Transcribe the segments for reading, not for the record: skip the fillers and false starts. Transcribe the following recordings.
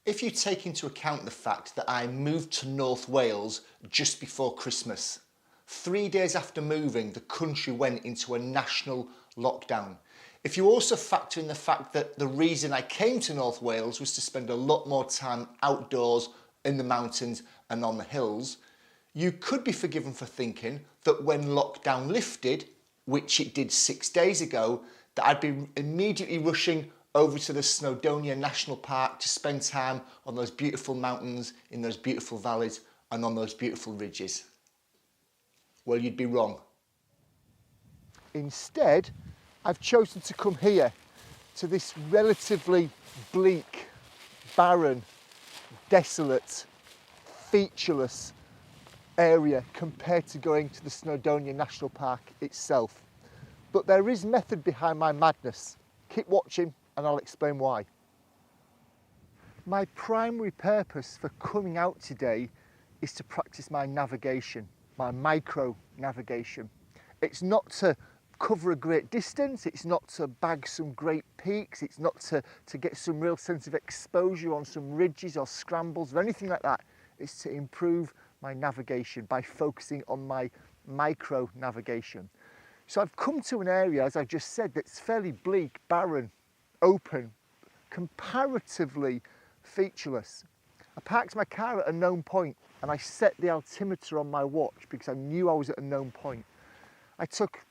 If you take into account the fact that I moved to North Wales just before Christmas, 3 days after moving, the country went into a national lockdown. If you also factor in the fact that the reason I came to North Wales was to spend a lot more time outdoors in the mountains and on the hills, you could be forgiven for thinking that when lockdown lifted, which it did 6 days ago, that I'd be immediately rushing over to the Snowdonia National Park to spend time on those beautiful mountains, in those beautiful valleys and on those beautiful ridges. Well, you'd be wrong. Instead, I've chosen to come here to this relatively bleak, barren, desolate, featureless area compared to going to the Snowdonia National Park itself. But there is method behind my madness. Keep watching and I'll explain why. My primary purpose for coming out today is to practice my navigation, my micro navigation. It's not to cover a great distance, it's not to bag some great peaks, it's not to get some real sense of exposure on some ridges or scrambles or anything like that. It's to improve my navigation by focusing on my micro navigation. So I've come to an area, as I just said, that's fairly bleak, barren, open, comparatively featureless. I parked my car at a known point and I set the altimeter on my watch because I knew I was at a known point. I took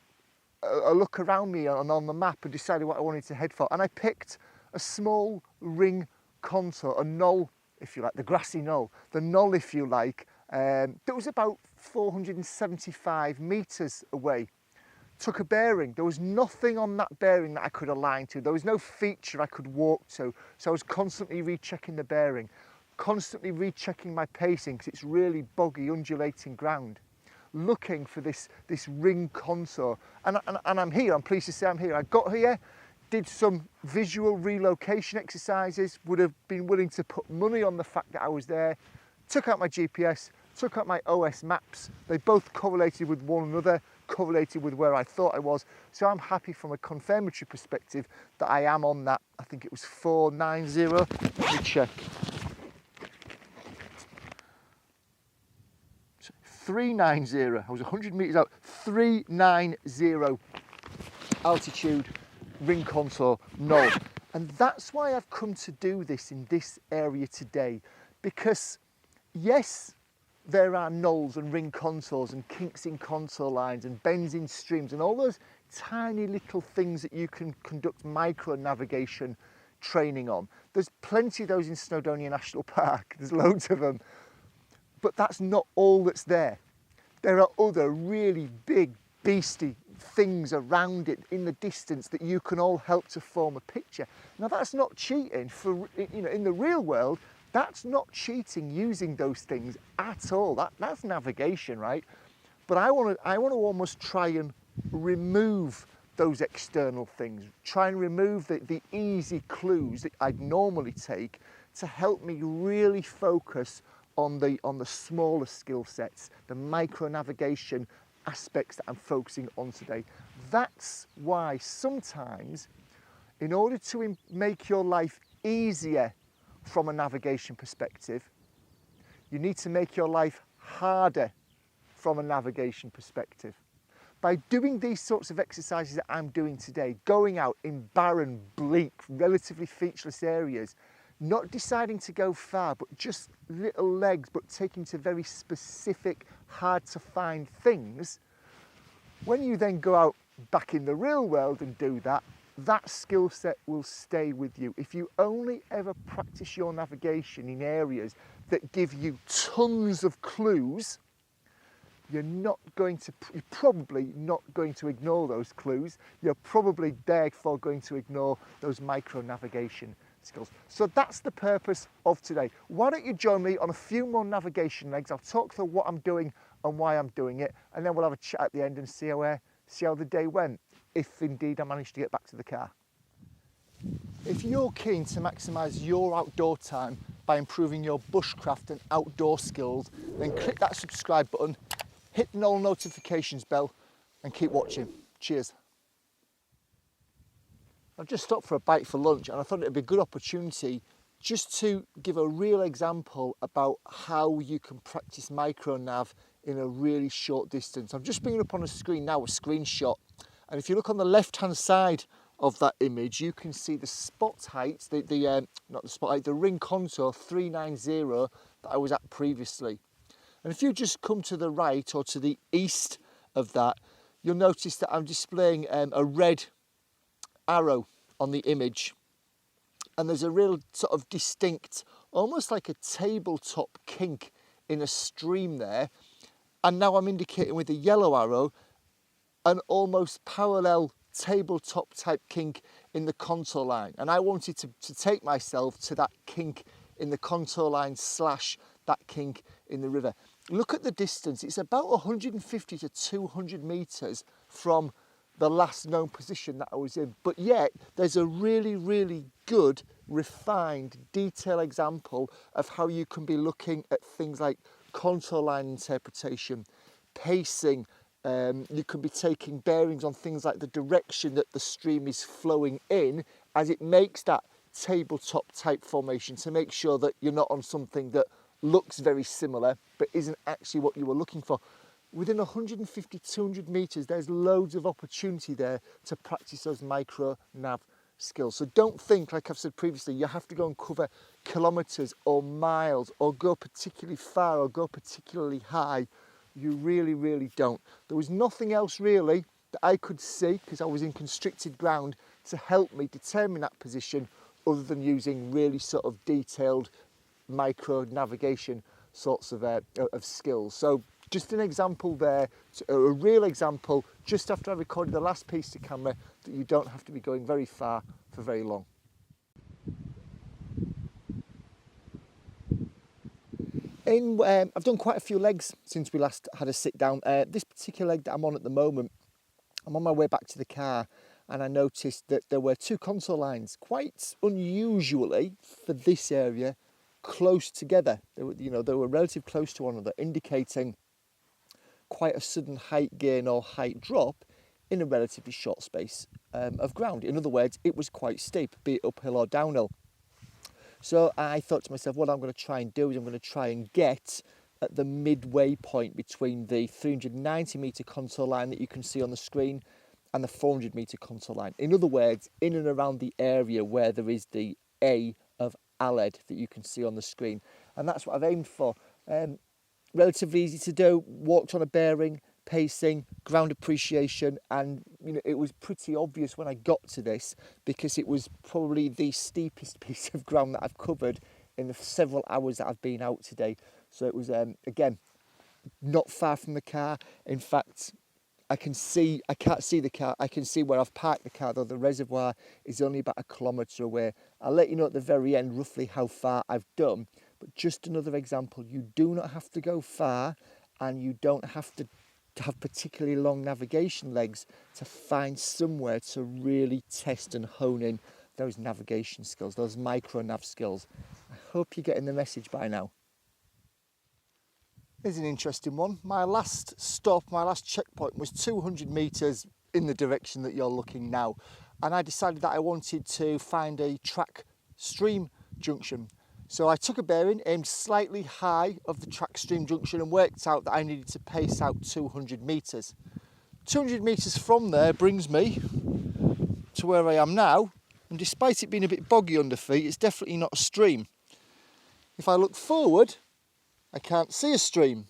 a look around me and on the map and decided what I wanted to head for, and I picked a small ring contour, a knoll if you like, the grassy knoll, the knoll if you like, that was about 475 metres away. Took a bearing. There was nothing on that bearing that I could align to. There was no feature I could walk to. So I was constantly rechecking the bearing, constantly rechecking my pacing because it's really boggy, undulating ground, looking for this ring contour. And I'm here, I'm pleased to say I'm here. I got here, did some visual relocation exercises, would have been willing to put money on the fact that I was there, took out my GPS, took out my OS maps. They both correlated with one another, correlated with where I thought I was. So I'm happy from a confirmatory perspective that I am on that. I think it was 490. Let me check. 390. I was 100 metres out. 390 altitude, ring contour, knoll. And that's why I've come to do this in this area today. Because yes, there are knolls and ring contours and kinks in contour lines and bends in streams and all those tiny little things that you can conduct micro navigation training on. There's plenty of those in Snowdonia National Park. There's loads of them. But that's not all that's there. There are other really big, beastie things around it in the distance that you can all help to form a picture. Now that's not cheating. For in the real world, that's not cheating using those things at all. That's navigation, right? But I want to almost try and remove those external things. Try and remove the easy clues that I'd normally take to help me really focus on the smaller skill sets, the micro navigation aspects that I'm focusing on today. That's why sometimes, in order to make your life easier from a navigation perspective, you need to make your life harder from a navigation perspective. By doing these sorts of exercises that I'm doing today, going out in barren, bleak, relatively featureless areas, not deciding to go far, but just little legs, but taking to very specific, hard to find things, when you then go out back in the real world and do that, that skill set will stay with you. If you only ever practice your navigation in areas that give you tons of clues, you're probably not going to ignore those clues. You're probably therefore going to ignore those micro navigation skills. So that's the purpose of today. Why don't you join me on a few more navigation legs? I'll talk through what I'm doing and why I'm doing it, and then we'll have a chat at the end and see how the day went, if indeed I managed to get back to the car. If you're keen to maximise your outdoor time by improving your bushcraft and outdoor skills, then click that subscribe button, hit the all notifications bell and keep watching. Cheers. I've just stopped for a bite for lunch and I thought it'd be a good opportunity just to give a real example about how you can practice micro nav in a really short distance. I'm just bringing up on a screen now a screenshot, and if you look on the left hand side of that image, you can see the spot height, not the spot height, the ring contour 390 that I was at previously. And if you just come to the right or to the east of that, you'll notice that I'm displaying a red arrow on the image. And there's a real sort of distinct, almost like a tabletop kink in a stream there. And now I'm indicating with the yellow arrow an almost parallel tabletop type kink in the contour line. And I wanted to take myself to that kink in the contour line slash that kink in the river. Look at the distance. It's about 150 to 200 metres from the last known position that I was in. But yet there's a really, really good, refined, detailed example of how you can be looking at things like contour line interpretation, pacing. You can be taking bearings on things like the direction that the stream is flowing in as it makes that tabletop type formation, to make sure that you're not on something that looks very similar but isn't actually what you were looking for. Within 150, 200 metres, there's loads of opportunity there to practice those micro nav skills. So don't think, like I've said previously, you have to go and cover kilometres or miles or go particularly far or go particularly high. You really, really don't. There was nothing else really that I could see, because I was in constricted ground, to help me determine that position other than using really sort of detailed micro navigation sorts of skills. So just an example there, a real example, just after I recorded the last piece to camera, that you don't have to be going very far for very long. I've done quite a few legs since we last had a sit down. This particular leg that I'm on at the moment, I'm on my way back to the car, and I noticed that there were two contour lines, quite unusually for this area, close together. They were relatively close to one another, indicating quite a sudden height gain or height drop in a relatively short space of ground. In other words, it was quite steep, be it uphill or downhill. So I thought to myself, what I'm going to try and do is I'm going to try and get at the midway point between the 390 metre contour line that you can see on the screen and the 400 metre contour line. In other words, in and around the area where there is the A of Aled that you can see on the screen. And that's what I've aimed for. Relatively easy to do, walked on a bearing, pacing, ground appreciation, and it was pretty obvious when I got to this, because it was probably the steepest piece of ground that I've covered in the several hours that I've been out today. So it was, again, not far from the car. In fact, I can't see the car. I can see where I've parked the car, though the reservoir is only about 1 kilometre away. I'll let you know at the very end roughly how far I've done, but just another example. You do not have to go far, and you don't have to have particularly long navigation legs to find somewhere to really test and hone in those navigation skills, those micro nav skills. I hope you're getting the message by now. Here's an interesting one. My last stop, my last checkpoint was 200 metres in the direction that you're looking now. And I decided that I wanted to find a track stream junction. So I took a bearing, aimed slightly high of the track stream junction, and worked out that I needed to pace out 200 metres. 200 metres from there brings me to where I am now, and despite it being a bit boggy under feet, it's definitely not a stream. If I look forward, I can't see a stream.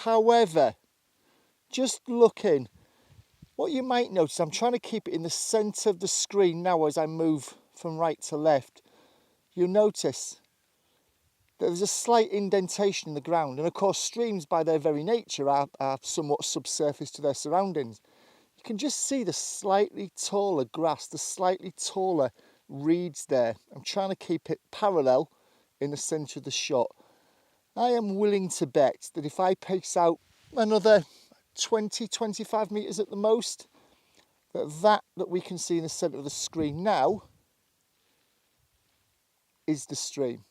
However, just looking, what you might notice, I'm trying to keep it in the centre of the screen now as I move from right to left. You'll notice there's a slight indentation in the ground, and of course streams by their very nature are somewhat subsurface to their surroundings. You can just see the slightly taller grass, the slightly taller reeds there. I'm trying to keep it parallel in the centre of the shot. I am willing to bet that if I pace out another 20-25 metres at the most, that we can see in the centre of the screen now is the stream.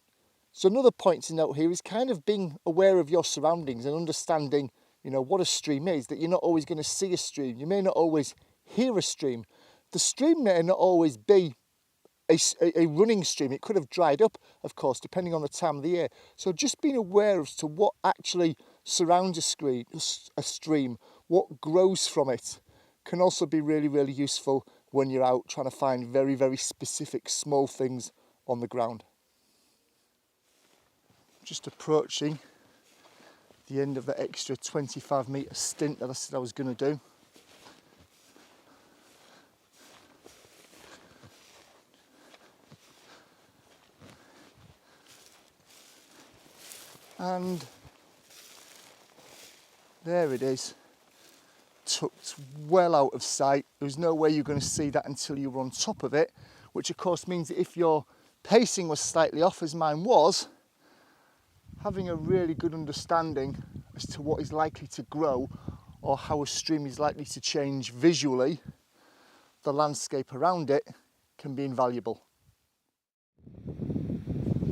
So another point to note here is kind of being aware of your surroundings and understanding, what a stream is, that you're not always going to see a stream. You may not always hear a stream. The stream may not always be a running stream. It could have dried up, of course, depending on the time of the year. So just being aware as to what actually surrounds a stream, what grows from it, can also be really, really useful when you're out trying to find very, very specific small things on the ground. Just approaching the end of the extra 25-metre stint that I said I was going to do. And there it is, tucked well out of sight. There's no way you're going to see that until you were on top of it, which of course means that if your pacing was slightly off, as mine was, having a really good understanding as to what is likely to grow or how a stream is likely to change visually, the landscape around it, can be invaluable.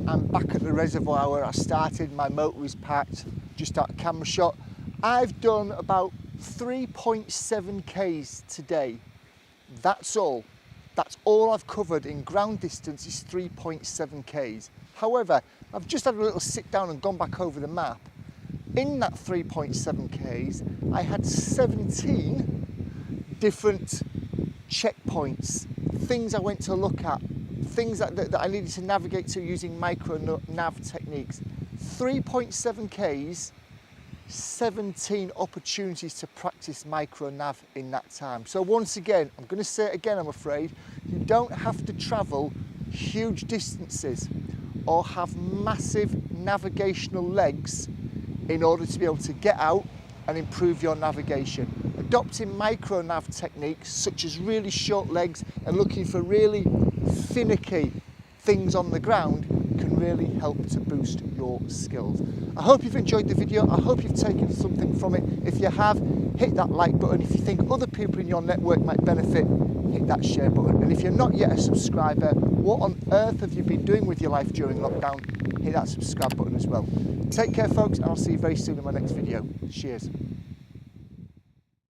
I'm back at the reservoir where I started. My motor is parked just out of camera shot. I've done about 3.7 k's today. That's all. That's all I've covered in ground distance is 3.7 k's. However, I've just had a little sit down and gone back over the map. In that 3.7 k's, I had 17 different checkpoints, things I went to look at, things that I needed to navigate to using micro nav techniques. 3.7 k's, 17 opportunities to practice micro nav in that time. So once again, I'm going to say it again, I'm afraid, you don't have to travel huge distances or have massive navigational legs in order to be able to get out and improve your navigation. Adopting micro nav techniques such as really short legs and looking for really finicky things on the ground can really help to boost your skills. I hope you've enjoyed the video. I hope you've taken something from it. If you have, hit that like button. If you think other people in your network might benefit, hit that share button. And if you're not yet a subscriber, what on earth have you been doing with your life during lockdown? Hit that subscribe button as well. Take care, folks, and I'll see you very soon in my next video. Cheers.